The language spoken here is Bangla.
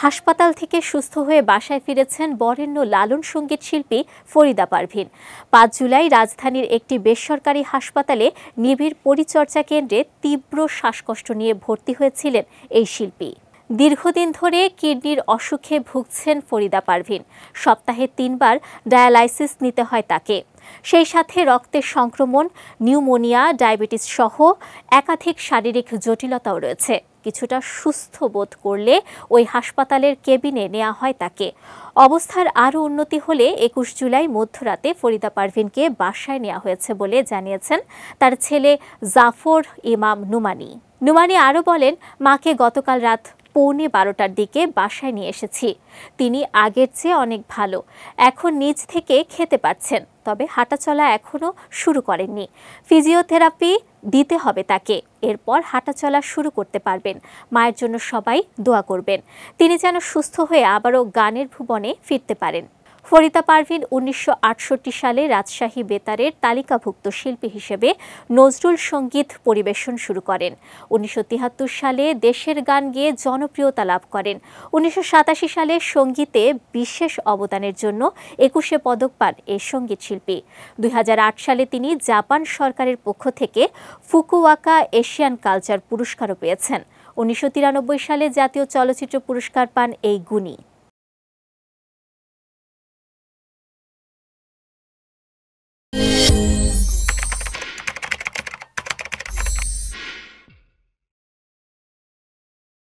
হাসপাতাল থেকে সুস্থ হয়ে বাসায় ফিরেছেন বরেণ্য লালন সঙ্গীত শিল্পী ফরিদা পারভীন। ৫ জুলাই রাজধানীর একটি বেসরকারি হাসপাতালে নিবিড় পরিচর্যা কেন্দ্রে তীব্র শ্বাসকষ্ট নিয়ে ভর্তি হয়েছিলেন এই শিল্পী। দীর্ঘদিন ধরে কিডনির অসুখে ভুগছেন ফরিদা পারভীন। সপ্তাহে ৩ বার ডায়ালাইসিস নিতে হয় তাকে। সেই সাথে রক্তের সংক্রমণ, নিউমোনিয়া, ডায়াবেটিস সহ একাধিক শারীরিক জটিলতাও রয়েছে। কিছুটা সুস্থ বোধ করলে ওই হাসপাতালের কেবিনে নেওয়া হয় তাকে। অবস্থার আরও উন্নতি হলে ২১ জুলাই মধ্যরাতে ফরিদা পারভীনকে বাসায় নেওয়া হয়েছে বলে জানিয়েছেন তার ছেলে জাফর ইমাম নুমানি। নুমানি আরও বলেন, মাকে গতকাল রাত পৌনে ১২টার দিকে বাসায় নিয়ে এসেছি। তিনি আগের চেয়ে অনেক ভালো। এখন নিজ থেকে খেতে পারছেন, তবে হাঁটাচলা এখনও শুরু করেননি। ফিজিওথেরাপি দিতে হবে তাকে, এরপর হাঁটাচলা শুরু করতে পারবেন। মায়ের জন্য সবাই দোয়া করবেন, তিনি যেন সুস্থ হয়ে আবারও গানের ভুবনে ফিরতে পারেন। ফরিদা পারভীন ১৯৬৮ সালে রাজশাহী বেতারের তালিকাভুক্ত শিল্পী হিসেবে নজরুল সঙ্গীত পরিবেশন শুরু করেন। ১৯৭৩ সালে দেশের গান গেয়ে জনপ্রিয়তা লাভ করেন। ১৯৮৭ সালে সঙ্গীতে বিশেষ অবদানের জন্য ২১শে পদক পান এই সঙ্গীত শিল্পী। ২০০৮ সালে তিনি জাপান সরকারের পক্ষ থেকে ফুকুওয়াকা এশিয়ান কালচার পুরস্কারও পেয়েছেন। ১৯৯৩ সালে জাতীয় চলচ্চিত্র পুরস্কার পান এই গুণী।